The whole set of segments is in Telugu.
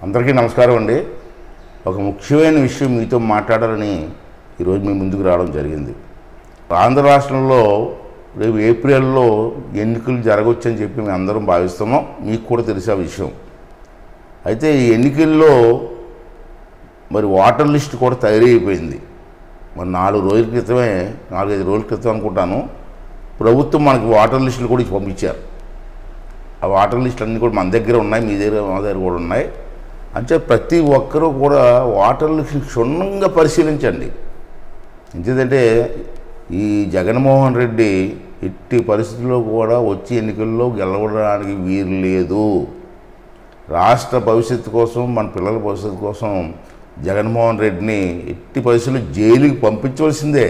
అందరికీ నమస్కారం అండి. ఒక ముఖ్యమైన విషయం మీతో మాట్లాడాలని ఈరోజు మీ ముందుకు రావడం జరిగింది. ఆంధ్ర రాష్ట్రంలో రేపు ఏప్రిల్లో ఎన్నికలు జరగవచ్చని చెప్పి మేము అందరం భావిస్తున్నాం. మీకు కూడా తెలిసే విషయం. అయితే ఈ ఎన్నికల్లో మరి ఓటర్ లిస్ట్ కూడా తయారైపోయింది. మరి 4-5 రోజుల క్రితం అనుకుంటాను ప్రభుత్వం మనకి ఓటర్ లిస్టులు కూడా పంపించారు. ఆ వాటర్ లిస్టులు అన్నీ కూడా మన దగ్గర ఉన్నాయి, మీ దగ్గర మా దగ్గర కూడా ఉన్నాయి. అంటే ప్రతి ఒక్కరూ కూడా వాటర్ లిస్టులు క్షుణ్ణంగా పరిశీలించండి. ఎందుకంటే ఈ జగన్మోహన్ రెడ్డి ఎట్టి పరిస్థితుల్లో కూడా వచ్చే ఎన్నికల్లో గెలవడానికి వీలు లేదు. రాష్ట్ర భవిష్యత్తు కోసం, మన పిల్లల భవిష్యత్తు కోసం జగన్మోహన్ రెడ్డిని ఎట్టి పరిస్థితుల్లో జైలుకి పంపించవలసిందే.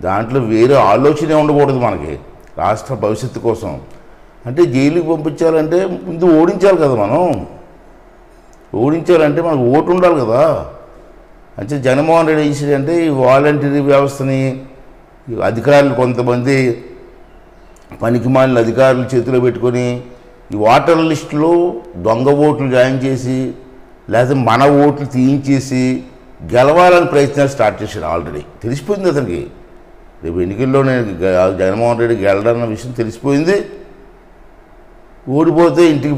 దాంట్లో వేరే ఆలోచనే ఉండకూడదు. మనకి రాష్ట్ర భవిష్యత్తు కోసం అంటే జైలుకి పంపించాలంటే ముందు ఓడించాలి కదా. మనం ఓడించాలంటే మనకు ఓటు ఉండాలి కదా. అంటే జగన్మోహన్ రెడ్డి చేసేదంటే ఈ వాలంటీర్ వ్యవస్థని అధికారులు కొంతమంది పనికిమాలిన అధికారులు చేతిలో పెట్టుకొని ఈ ఓటర్ లిస్టులో దొంగ ఓట్లు జాయిన్ చేసి లేకపోతే మన ఓట్లు తీయించేసి గెలవాలని ప్రయత్నాలు స్టార్ట్ చేశాడు. ఆల్రెడీ తెలిసిపోయింది అతనికి. రేపు ఎన్నికల్లో నేను జగన్మోహన్ రెడ్డి గెలడన్న విషయం తెలిసిపోయింది. ఓడిపోతే ఇంటికి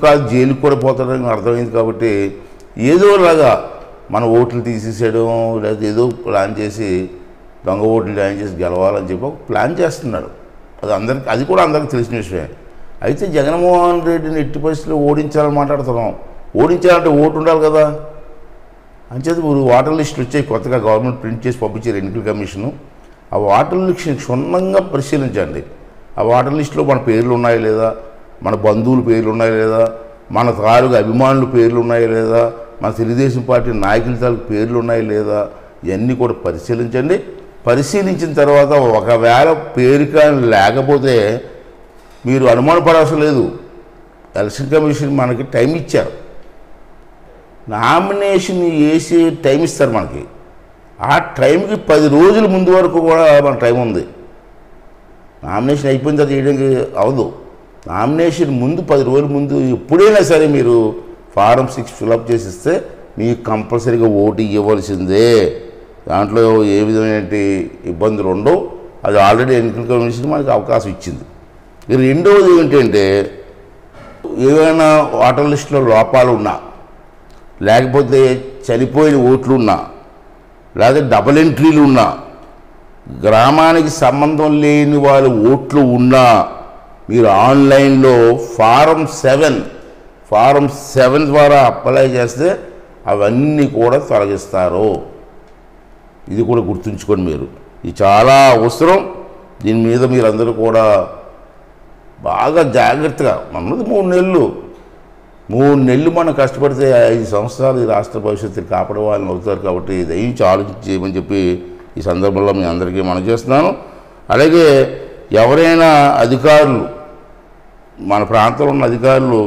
కాదు జైలుకి కూడా పోతాడని అర్థమైంది. కాబట్టి ఏదోలాగా మన ఓట్లు తీసేసేయడం లేదా ఏదో ప్లాన్ చేసి దొంగ ఓట్లు జాయిన్ చేసి గెలవాలని చెప్పి ఒక ప్లాన్ చేస్తున్నాడు. అది కూడా అందరికీ తెలిసిన విషయమే. అయితే జగన్మోహన్ రెడ్డిని ఎట్టి పరిస్థితుల్లో ఓడించాలని మాట్లాడుతున్నాం. ఓడించాలంటే ఓటు ఉండాలి కదా. అంచేత వాటర్ లిస్టులు వచ్చాయి కొత్తగా, గవర్నమెంట్ ప్రింట్ చేసి పంపించారు ఎన్నికల కమిషను. ఆ వాటర్ లిస్టుని క్షుణ్ణంగా పరిశీలించండి. ఆ వాటర్ లిస్టులో మన పేర్లు ఉన్నాయా లేదా, మన బంధువుల పేర్లు ఉన్నాయా లేదా, మన తాలూకు అభిమానుల పేర్లు ఉన్నాయా లేదా, మన తెలుగుదేశం పార్టీ నాయకుల తాలూకు పేర్లు ఉన్నాయా లేదా, ఇవన్నీ కూడా పరిశీలించండి. పరిశీలించిన తర్వాత ఒకవేళ పేరు కానీ లేకపోతే మీరు అనుమానపడాల్సిన లేదు. ఎలక్షన్ కమిషన్ మనకి టైం ఇచ్చారు. నామినేషన్ వేసి టైం ఇస్తారు మనకి. ఆ టైంకి 10 రోజుల ముందు వరకు కూడా మన టైం ఉంది. నామినేషన్ అయిపోయిన తర్వాత చేయడానికి అవదు. నామినేషన్ ముందు 10 రోజుల ముందు ఎప్పుడైనా సరే మీరు ఫారం 6 ఫిలప్ చేసిస్తే మీకు కంపల్సరీగా ఓటు ఇవ్వవలసిందే. దాంట్లో ఏ విధమైన ఇబ్బందులు ఉండవు. అది ఆల్రెడీ ఎన్నికల కమిషన్ మనకి అవకాశం ఇచ్చింది. రెండవది ఏంటంటే ఏవైనా ఓటర్ లిస్టులో లోపాలు ఉన్నా, లేకపోతే చనిపోయిన ఓట్లు ఉన్నా, లేదా డబుల్ ఎంట్రీలు ఉన్నా, గ్రామానికి సంబంధం లేని వాళ్ళ ఓట్లు ఉన్నా మీరు ఆన్లైన్లో ఫారం 7 ద్వారా అప్లై చేస్తే అవన్నీ కూడా తొలగిస్తారు. ఇది కూడా గుర్తుంచుకోండి మీరు. ఇది చాలా అవసరం. దీని మీద మీరందరూ కూడా బాగా జాగ్రత్తగా, మనది 3 నెలలు మనం కష్టపడితే 5 సంవత్సరాలు ఈ రాష్ట్ర భవిష్యత్తుని కాపాడే వాళ్ళని అవుతారు. కాబట్టి దయించి ఆలోచించి చేయమని చెప్పి ఈ సందర్భంలో మీ అందరికీ మనం చేస్తున్నాను. అలాగే ఎవరైనా అధికారులు, మన ప్రాంతంలో ఉన్న అధికారులు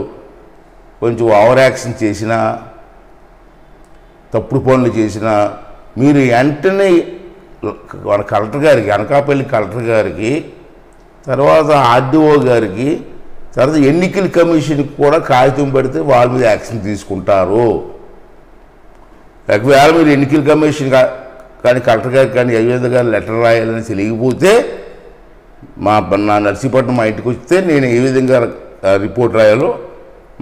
కొంచెం ఓవర్ యాక్షన్ చేసినా, తప్పుడు పనులు చేసినా మీరు వెంటనే మన కలెక్టర్ గారికి, అనకాపల్లి కలెక్టర్ గారికి, తర్వాత ఆర్డీఓ గారికి, తర్వాత ఎన్నికల కమిషన్కి కూడా కాగితం పెడితే వాళ్ళ మీద యాక్షన్ తీసుకుంటారు. ఒకవేళ మీరు ఎన్నికల కమిషన్ కానీ కలెక్టర్ గారికి కానీ అయ్యేది గారు లెటర్ రాయాలని తెలియకపోతే నా నర్సీపట్నం మా ఇంటికి వస్తే నేను ఏ విధంగా రిపోర్ట్ రాయాలో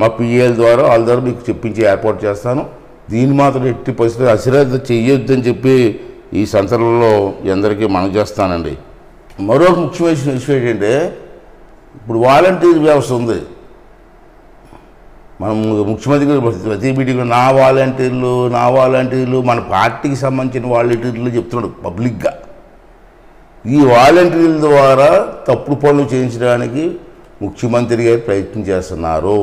మా పిఏల ద్వారా వాళ్ళ ద్వారా మీకు చెప్పించి ఏర్పాటు చేస్తాను. దీన్ని మాత్రం ఎట్టి పరిస్థితుల్లో అశ్రద్ధ చెయ్యొద్దని చెప్పి ఈ సందర్భంలో అందరికీ మనం చేస్తానండి. మరొక ముఖ్యమైన విషయం ఏంటంటే ఇప్పుడు వాలంటీర్ వ్యవస్థ ఉంది. మనం ముఖ్యమంత్రి ప్రతి మీటింగ్లో నా వాలంటీర్లు మన పార్టీకి సంబంధించిన వాలంటీర్లు చెప్తున్నాడు పబ్లిక్గా. ఈ వాలంటీర్ల ద్వారా తప్పుడు పనులు చేయించడానికి ముఖ్యమంత్రి గారు ప్రయత్నం చేస్తున్నారు.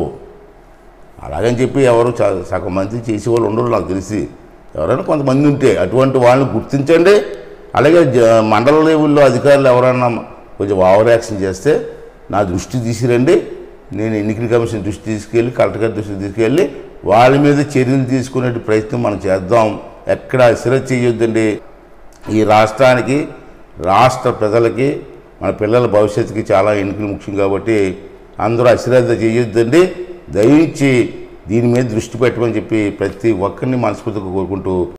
అలాగని చెప్పి ఎవరు సగం మంది చేసేవాళ్ళు ఉండరు నాకు తెలిసి. ఎవరైనా కొంతమంది ఉంటే అటువంటి వాళ్ళని గుర్తించండి. అలాగే మండల లెవెల్లో అధికారులు ఎవరైనా కొంచెం ఓవర్ యాక్షన్ చేస్తే నా దృష్టి తీసుకురండి. నేను ఎన్నికల కమిషన్ దృష్టి తీసుకెళ్ళి, కలెక్టర్ గారి దృష్టికి తీసుకెళ్ళి వాళ్ళ మీద చర్యలు తీసుకునే ప్రయత్నం మనం చేద్దాం. ఎక్కడ అశ్రద్ధ చేయొద్దండి. ఈ రాష్ట్రానికి, రాష్ట్ర ప్రజలకి, మన పిల్లల భవిష్యత్తుకి చాలా ఎన్నికలు ముఖ్యం. కాబట్టి అందరూ అశ్రద్ధ చేయొద్దండి. దయించి దీని మీద దృష్టి పెట్టమని చెప్పి ప్రతి ఒక్కరిని మనస్ఫూర్తిగా కోరుకుంటూ